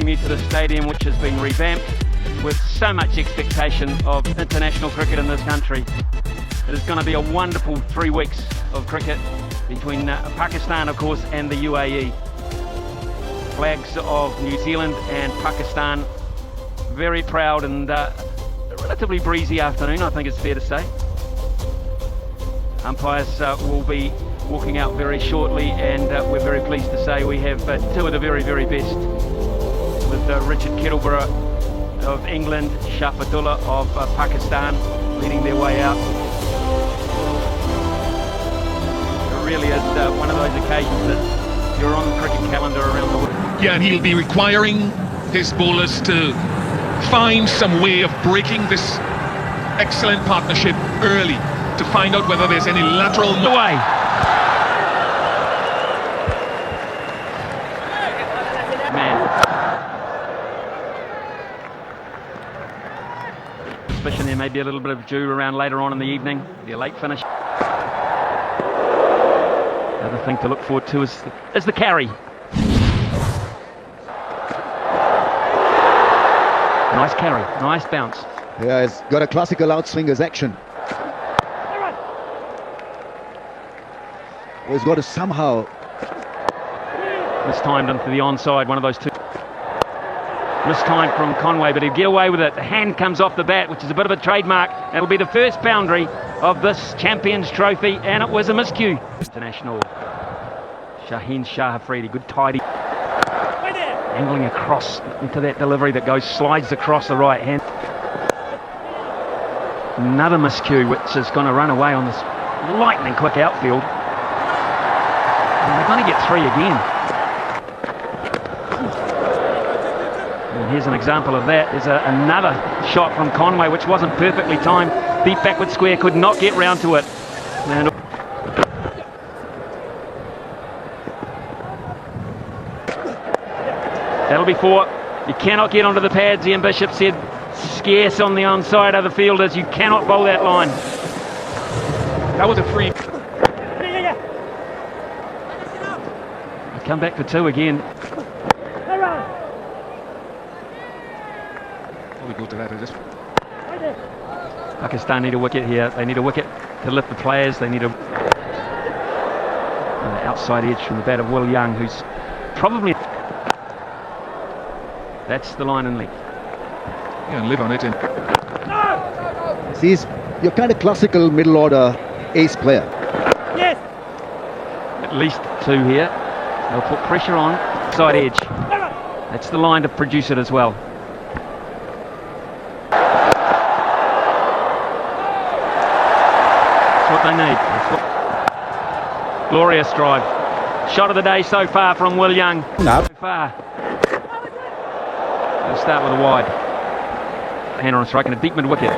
you to the stadium, which has been revamped with so much expectation of international cricket in this country. It is going to be a wonderful 3 weeks of cricket between Pakistan, of course, and the UAE. Flags of New Zealand and Pakistan. Very proud, and a relatively breezy afternoon, I think it's fair to say. Umpires will be walking out very shortly, and we're very pleased to say we have two of the very, very best, with Richard Kettleborough of England, Shafadullah of Pakistan leading their way out. It really is one of those occasions that you're on the cricket calendar around the world. Yeah, and he'll be requiring his bowlers to find some way of breaking this excellent partnership early to find out whether there's any lateral away. Suspicion there may be a little bit of dew around later on in the evening. Be a late finish. Another thing to look forward to is the carry. Nice carry, nice bounce. Yeah, it's got a classical outswingers action. Well, he's got to somehow... Mistimed into the onside, one of those two. Mistimed from Conway, but he'll get away with it. The hand comes off the bat, which is a bit of a trademark. It'll be the first boundary of this Champions Trophy, and it was a miscue. International Shaheen Shah Afridi, good tidy. Angling across into that delivery that slides across the right hand. Another miscue, which is going to run away on this lightning quick outfield. And they're going to get 3 again. And here's an example of that. There's another shot from Conway, which wasn't perfectly timed. Deep backward square, could not get round to it. And that'll be 4. You cannot get onto the pads, Ian Bishop said. Scarce on the onside of the fielders. You cannot bowl that line. That was a free. Come back for 2 again. We go to that. Pakistan need a wicket here. They need a wicket to lift the players. They need a outside edge from the bat of Will Young, who's probably... That's the line and length. Yeah, and live on it. He's your kind of classical middle order ace player. Yes. At least 2 here. They'll put pressure on side edge. That's the line to produce it as well. That's what they need. Glorious drive. Shot of the day so far from Will Young. No. So far. They'll start with a wide. Hand on a strike and a deep mid wicket.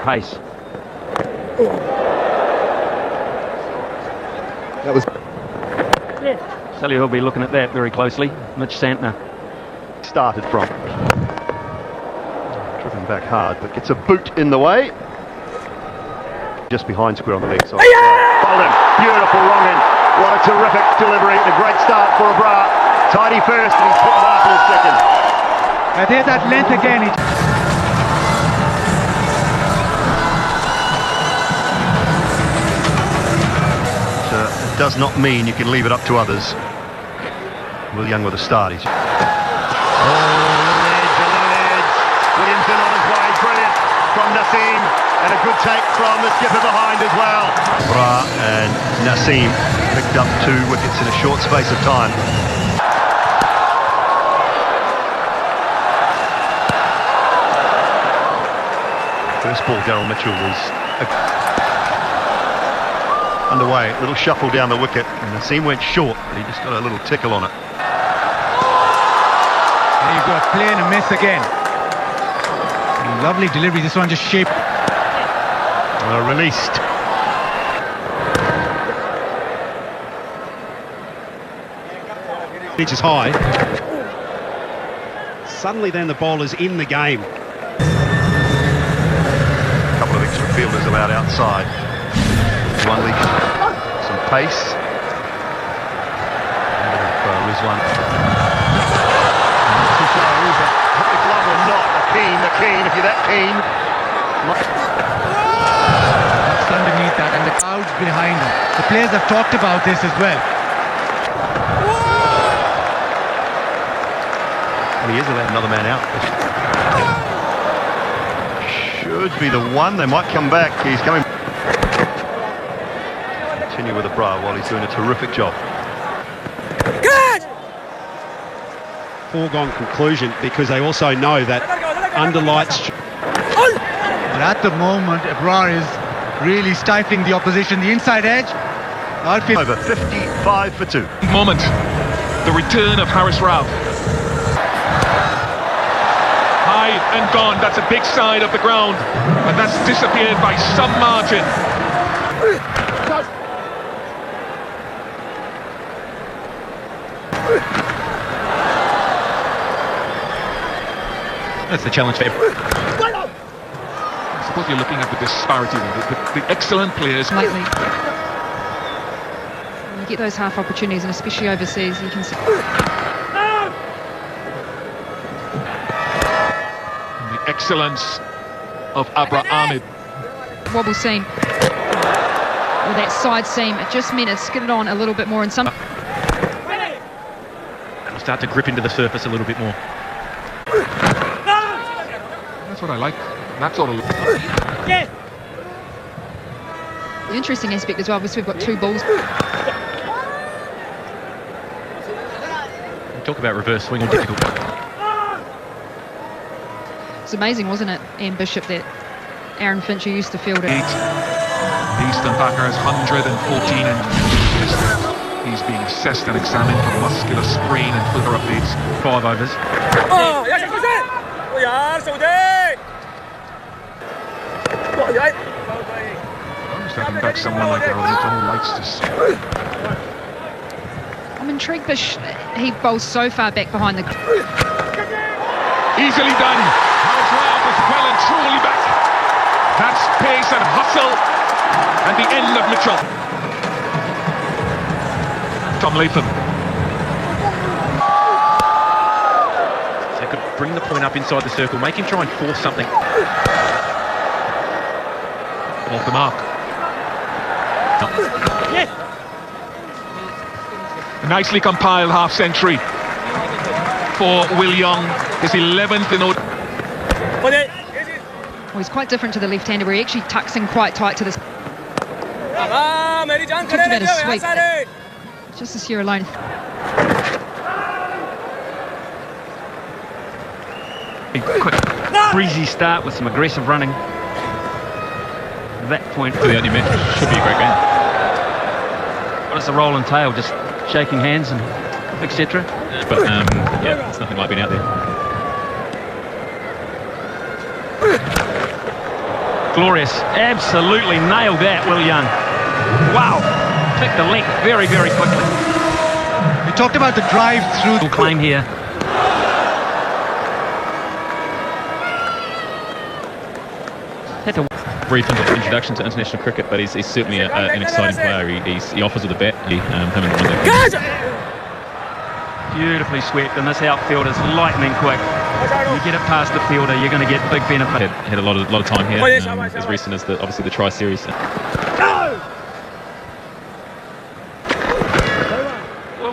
Pace. That was... Sally will be looking at that very closely. Mitch Santner. Started from. Driven back hard, but gets a boot in the way. Just behind square on the leg side. Bolden, beautiful wrong end. What a terrific delivery. A great start for Abrar. Tidy first, and he's put Marple second. And there's that length again. It does not mean you can leave it up to others. Will Young with a start. He's... Williamson on his way, brilliant from Naseem, and a good take from the skipper behind as well. Bra and Naseem picked up 2 wickets in a short space of time. First ball, Daryl Mitchell was underway. A little shuffle down the wicket, and Naseem went short, but he just got a little tickle on it. And you've got play and a miss again. Lovely delivery, this one just shaped. Released. Inches high. Suddenly then the bowler's in the game. A couple of extra fielders allowed outside to unleash some pace. A bit of was one. If love or not, the keen, if you're that keen. That's underneath that, and the crowds behind him. The players have talked about this as well. And he is allowed another man out. Should be the one. They might come back. He's coming. Continue with the bra while he's doing a terrific job. Foregone conclusion, because they also know that under lights. But at the moment, Abrar is really stifling the opposition. The inside edge. Outfield. Over 55 for 2. Moment. The return of Haris Rauf. High and gone. That's a big side of the ground. And that's disappeared by some margin. That's the challenge for him. I suppose you're looking at the disparity, the excellent players. Lately, when you get those half opportunities, and especially overseas, you can see. And the excellence of Abra Ahmed. Wobble seam, or that side seam, it just meant it skidded on a little bit more in some. It'll start to grip into the surface a little bit more. That's what I like. That sort of. The interesting aspect as well, obviously we've got two balls. Talk about reverse swing or difficult. It's amazing, wasn't it, Ian Bishop, that Aaron Fincher used to field it. Eastern Packers 114 and he's being assessed and examined for muscular sprain and further updates. 5 overs. I'm just having back someone like Arlington likes to. I'm intrigued, Bish, he bowls so far back behind the. Easily done. Haris Rauf is well and truly back. That's pace and hustle and the end of Mitchell. Tom Latham. So they could bring the point up inside the circle, make him try and force something. Off the mark. A nicely compiled half-century for Will Young, his 11th in order. Well, he's quite different to the left-hander, where he actually tucks in quite tight to the. Talked about his sweep. Just this year alone. A quick, breezy start with some aggressive running. At that point, For the opening match, should be a great game. what does the roll entail? Just shaking hands and etc. But yeah, it's nothing like being out there. Glorious, absolutely nailed that, Will Young. Wow, picked the length very, very quickly. We talked about the drive through. Claim here. Had to. Brief introduction to international cricket, but he's certainly an exciting player. He offers with the bat. Him and Beautifully swept, and this outfield is lightning quick. You get it past the fielder, you're going to get big benefit. had a lot of time here, as recent as obviously the Tri-Series.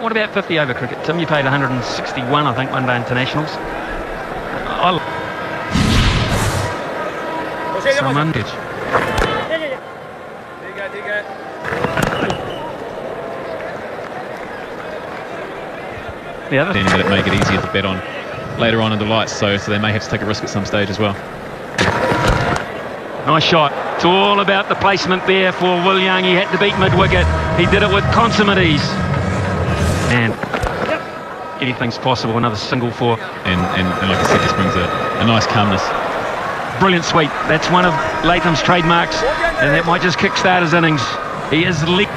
What about 50 over cricket? Tim, you played 161, I think, one-day internationals. Someone. The other Then that it make it easier to bet on later on in the lights, so they may have to take a risk at some stage as well. nice shot. It's all about the placement there for Will Young. He had to beat mid-wicket. He did it with consummate ease. And anything's possible. Another single for. And like I said, this brings a nice calmness. Brilliant sweep. That's one of Latham's trademarks, and that might just kickstart his innings. He is licked.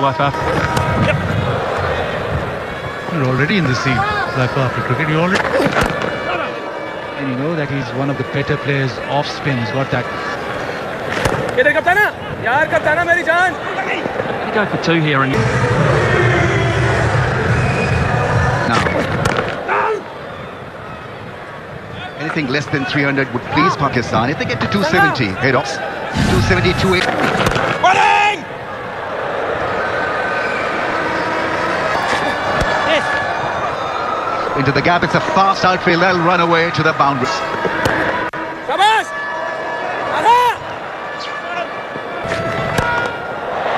Life after. You're already in the scene. Life after cricket, you already. And you know that he's one of the better players off spin. He's got that. go for two here and... Anything less than 300 would please Pakistan. If they get to 270, head off. 270, 280. Into the gap, it's a fast outfield. They'll run away to the boundaries.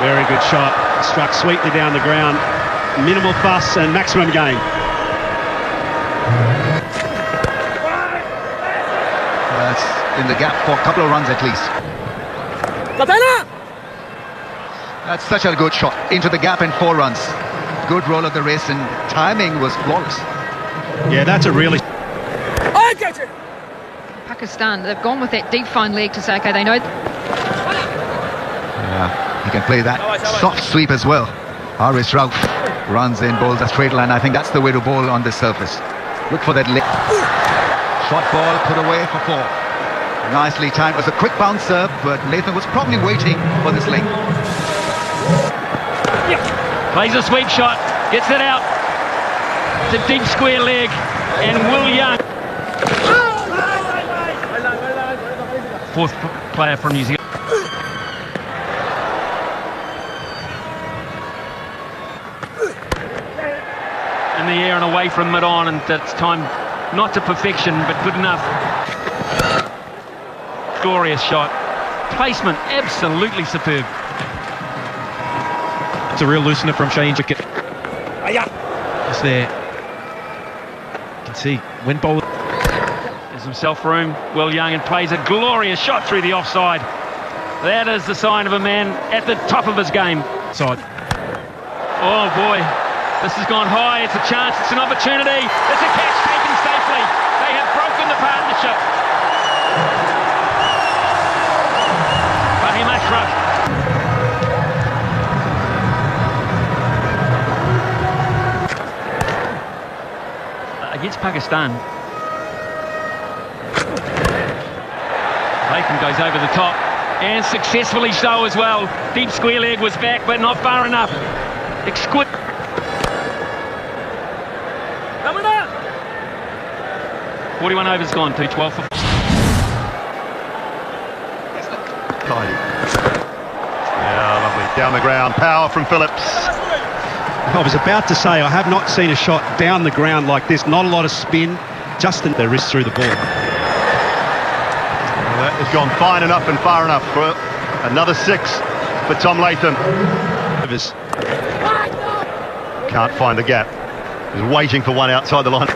Very good shot. Struck sweetly down the ground. Minimal fuss and maximum gain. That's in the gap for a couple of runs at least. That's such a good shot. Into the gap and 4 runs. Good roll of the wrist and timing was flawless. Yeah, that's a really... Pakistan, they've gone with that deep fine leg to say, okay, they know. He can play that soft sweep as well. Haris Rauf runs in, bowls a straight line. I think that's the way to bowl on this surface. Look for that leg. Short ball put away for 4. Nicely timed. It was a quick bouncer, but Latham was probably waiting for this leg. Plays a sweep shot, gets it out. It's a deep square leg, and Will Young. Fourth player from New Zealand. In the air and away from mid-on, and that's timed not to perfection, but good enough. Glorious shot. Placement absolutely superb. It's a real loosener from Shaheen Jacket. It's there. You can see when bowler... Gives himself room, Will Young, and plays a glorious shot through the offside. That is the sign of a man at the top of his game. Side. Oh boy, this has gone high. It's a chance, it's an opportunity. It's a catch taken safely. They have broken the partnership. Fahim Ashraf. Against Pakistan. Latham goes over the top, and successfully so as well. Deep square leg was back, but not far enough. Exquisite. 41 overs gone, 212 for... Yeah, lovely. Down the ground, power from Phillips. I was about to say, I have not seen a shot down the ground like this. Not a lot of spin, just the wrist through the ball. Well, that has gone fine enough and far enough for another 6 for Tom Latham. Can't find the gap. He's waiting for one outside the line.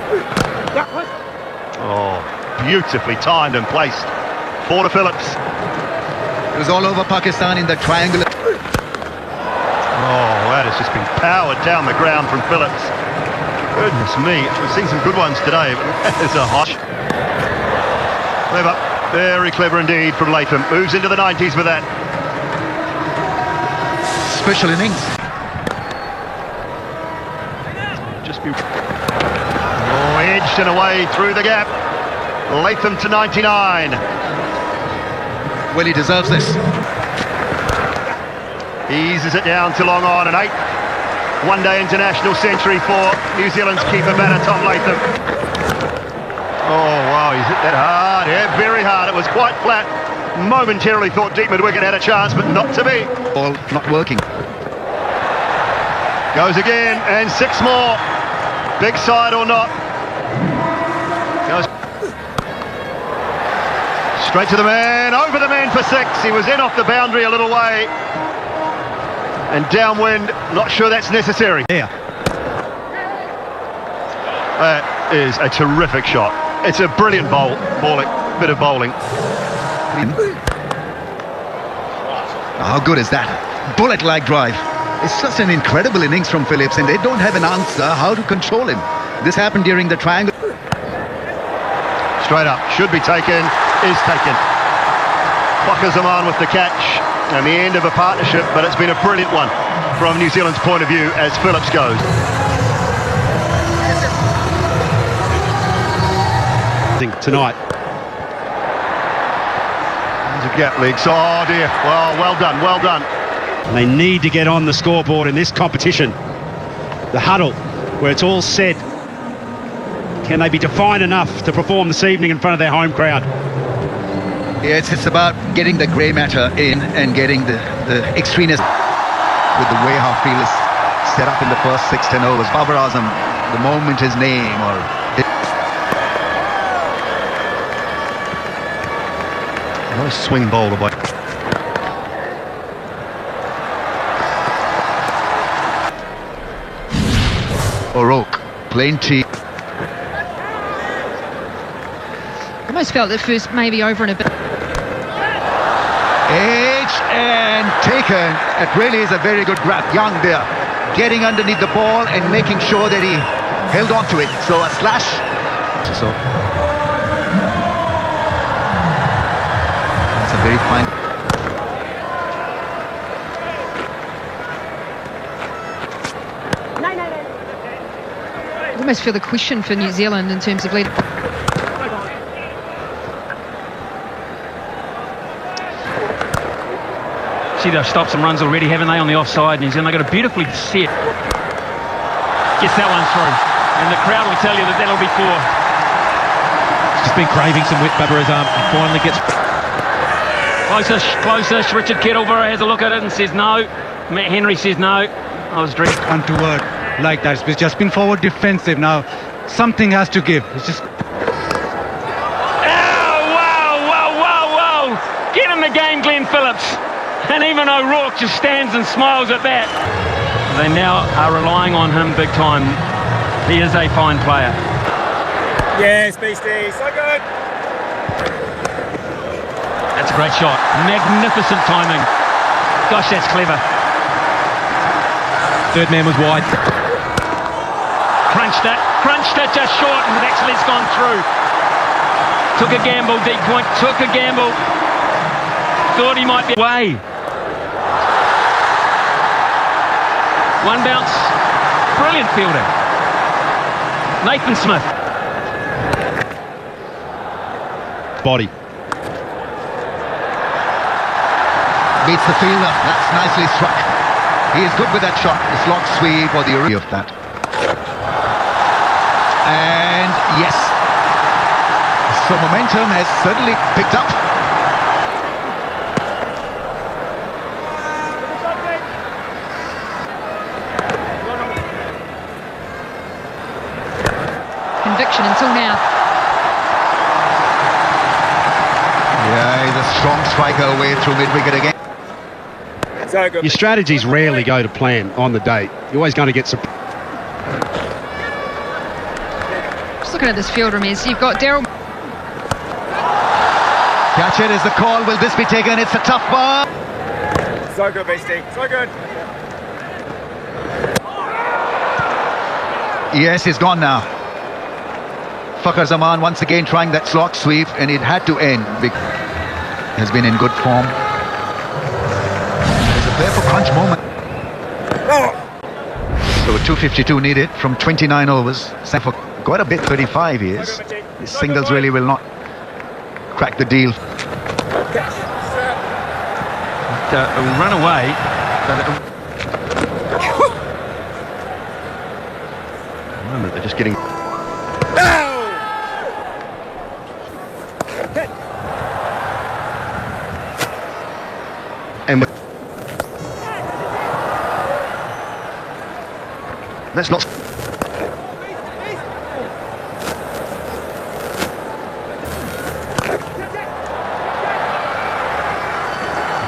Oh, beautifully timed and placed. 4 to Phillips. It was all over Pakistan in the triangular. Oh, that has just been powered down the ground from Phillips. Goodness me, we've seen some good ones today, but that is a hot. Clever, very clever indeed from Latham. Moves into the 90s with that. Special innings. Just be... Oh, edged and away through the gap. Latham to 99. Well, he deserves this. Eases it down to long on, an 8th one-day international century for New Zealand's keeper batter Tom Latham. Oh wow, he's hit that hard, yeah, very hard. It was quite flat. Momentarily thought deep mid-wicket had a chance, but not to be. Ball not working. Goes again, and 6 more. Big side or not. Goes straight to the man, over the man for 6. He was in off the boundary a little way. And downwind, not sure that's necessary. Yeah. That is a terrific shot. It's a brilliant bit of bowling. How good is that? Bullet-like drive. It's just an incredible innings from Phillips, and they don't have an answer how to control him. This happened during the triangle. Straight up, should be taken, is taken. Waqar Zaman with the catch. And the end of a partnership, but it's been a brilliant one from New Zealand's point of view as Phillips goes. I think tonight. There's a gap legs. Oh dear. Well done, well done. They need to get on the scoreboard in this competition. The huddle, where it's all said. Can they be defined enough to perform this evening in front of their home crowd? Yes, it's about getting the grey matter in and getting the extremeness with the way how field is set up in the first 6-10 overs. Babar Azam, the moment his name or... Nice swing bowler by... O'Rourke, plenty. I almost felt that first maybe over and a bit. Edge and taken. It really is a very good grab. Young there, getting underneath the ball and making sure that he held on to it. So a slash. So that's a very fine. I almost feel the question for New Zealand in terms of lead. See, they've stopped some runs already, haven't they, on the offside? New Zealand, they've got a beautifully set. Gets that one through. And the crowd will tell you that that'll be 4. Just been craving some wet Babar Azam and finally gets... Closest. Richard Kettleborough has a look at it and says no. Matt Henry says no. I was dreaming. Untoward like that. It's just been forward defensive now. Something has to give. It's just... Whoa. Get in the game, Glenn Phillips. And even O'Rourke just stands and smiles at that. They now are relying on him big time. He is a fine player. Yes, Beastie, so good. That's a great shot. Magnificent timing. Gosh, that's clever. Third man was wide. Crunched it just short, and actually it's gone through. Took a gamble, deep point, took a gamble. Thought he might be away. One bounce. Brilliant fielding. Nathan Smith. Body. Beats the fielder. That's nicely struck. He is good with that shot. The slog sweep or the array of that. And yes. So momentum has certainly picked up. Conviction until now. Yeah, he's a strong striker away through mid-wicket again. So good. Your strategies rarely go to plan on the day. You're always going to get some... Just looking at this field, Ramesh, you've got Daryl. Catch it is the call. Will this be taken? It's a tough ball. So good, Beastie, so good. Yes, he's gone now. Fakhar Zaman once again trying that slog sweep, and it had to end. Has been in good form. There's a there for crunch moment. So 252 needed from 29 overs. For quite a bit, 35 years. His singles really will not crack the deal. Run away. At the moment, they're just getting... And let's not...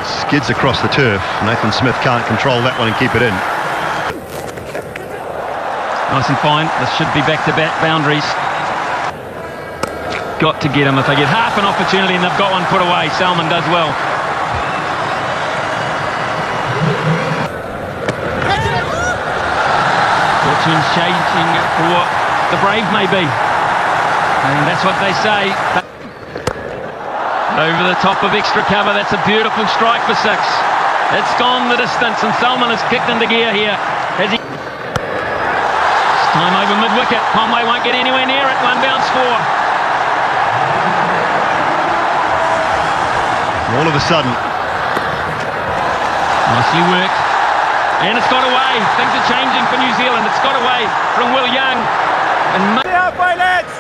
Skids across the turf. Nathan Smith can't control that one and keep it in. Nice and fine. This should be back-to-back boundaries. Got to get him if they get half an opportunity, and they've got one put away. Salman does well. Fortune's changing for the brave, maybe. And that's what they say. Over the top of extra cover. That's a beautiful strike for 6. It's gone the distance, and Salman has kicked into gear here. Has he? It's time over mid-wicket. Conway won't get anywhere near it. One bounce 4. All of a sudden, Nicely worked. And it's got away. Things are changing for New Zealand. It's got away from Will Young. And Halfway, lads!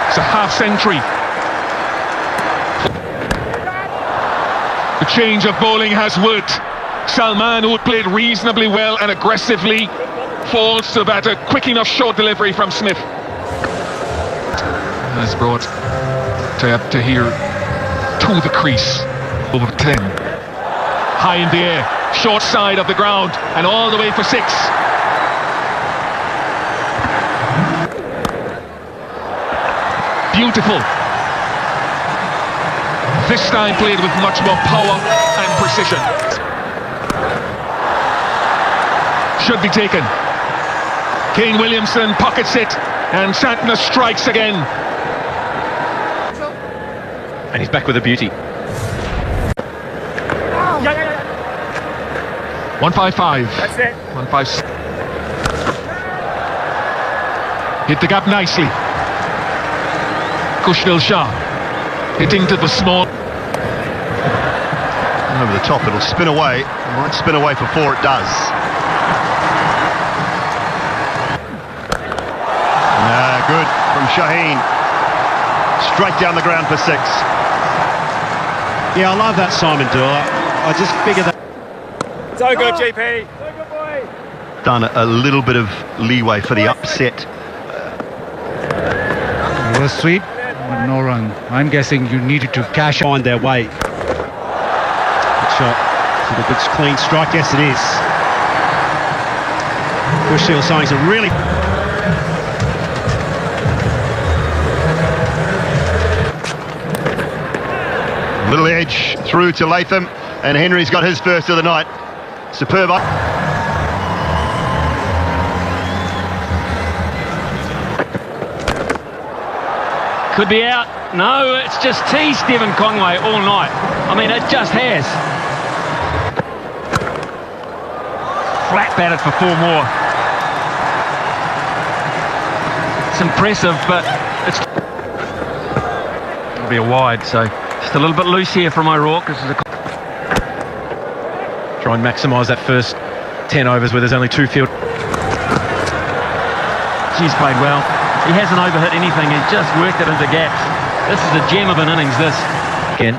It's a half century. The change of bowling has worked. Salman, who played reasonably well and aggressively, falls to bat. A quick enough short delivery from Smith. Has brought Tayab Tahir to the crease. Over 10. High in the air, short side of the ground, and all the way for 6. Beautiful. This time played with much more power and precision. Should be taken. Kane Williamson pockets it, and Santner strikes again. And he's back with a beauty. 155. That's it. 156. Hit the gap nicely. Kushnil Shah hitting to the small. Over the top, it'll spin away. It might spin away for 4, it does. Good from Shaheen. Straight down the ground for 6. Yeah, I love that Simon Doola. I just figure that. So good, GP. So good, boy. Done a little bit of leeway for the upset. It was sweep, but no run. I'm guessing you needed to cash Find their way. Good shot. Is it a good clean strike? Yes, it is. Kushnil Shah's a really. Little edge through to Latham, and Henry's got his first of the night. Superb. could be out. No, it's just teased Devon Conway all night. I mean, it just has. Flat batted for 4 more. It's impressive, but it's... It'll be a wide, so just a little bit loose here from O'Rourke. This is a... Try and maximise that first 10 overs where there's only 2 field. She's played well. He hasn't overhit anything. He's just worked it into gaps. This is a gem of an innings, this. Again.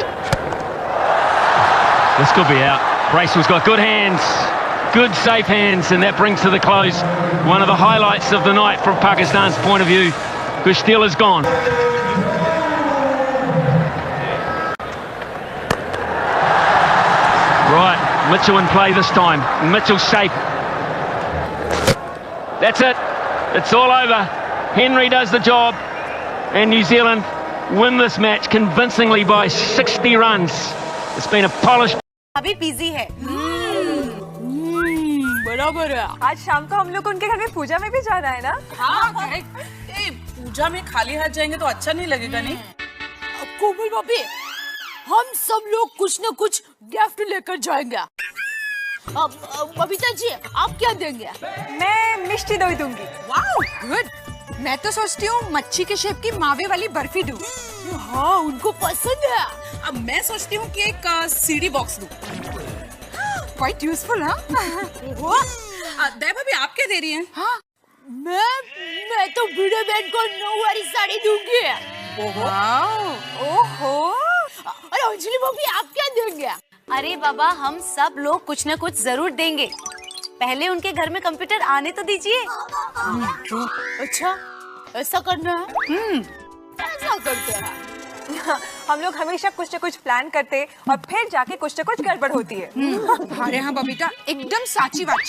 This could be out. Bracewell's got good hands. Good, safe hands, and that brings to the close one of the highlights of the night from Pakistan's point of view. Kushnil is gone. Right, Mitchell in play this time. Mitchell's safe. That's it. It's all over. Henry does the job, and New Zealand win this match convincingly by 60 runs. It's been a polished... अभी busy है बराबर है आज शाम को हम लोग उनके घर में पूजा में भी जाना है ना हाँ पूजा में खाली हाथ जाएंगे तो अच्छा नहीं लगेगा नहीं कोमल भाभी हम सब लोग कुछ न कुछ गिफ्ट लेकर जाएंगे बबीता जी आप क्या देंगे मैं मिष्टी दही दूंगी वाओ गुड मैं तो सोचती हूँ मच्छी के शेप की मावे वाली बर्फी दूं हाँ उनको पसंद है अब मैं सोचती हूँ कि एक सीडी बॉक्स दूं क्वाइट यूजफुल हाँ दया भाभी आप क्या दे रही हैं हाँ मैं तो बूढ़े बहन को नौवारी साड़ी दूंगी ओहो अरे अंजलि भाभी आप क्या देंगे अरे बाबा हम सब लोग कुछ न कुछ जरूर देंगे पहले उनके घर में कंप्यूटर आने तो दीजिए अच्छा ऐसा करना है ऐसा करते हैं हम लोग हमेशा कुछ न कुछ प्लान करते और फिर जाके कुछ न कुछ गड़बड़ होती है अरे हाँ बबीता एकदम साची बात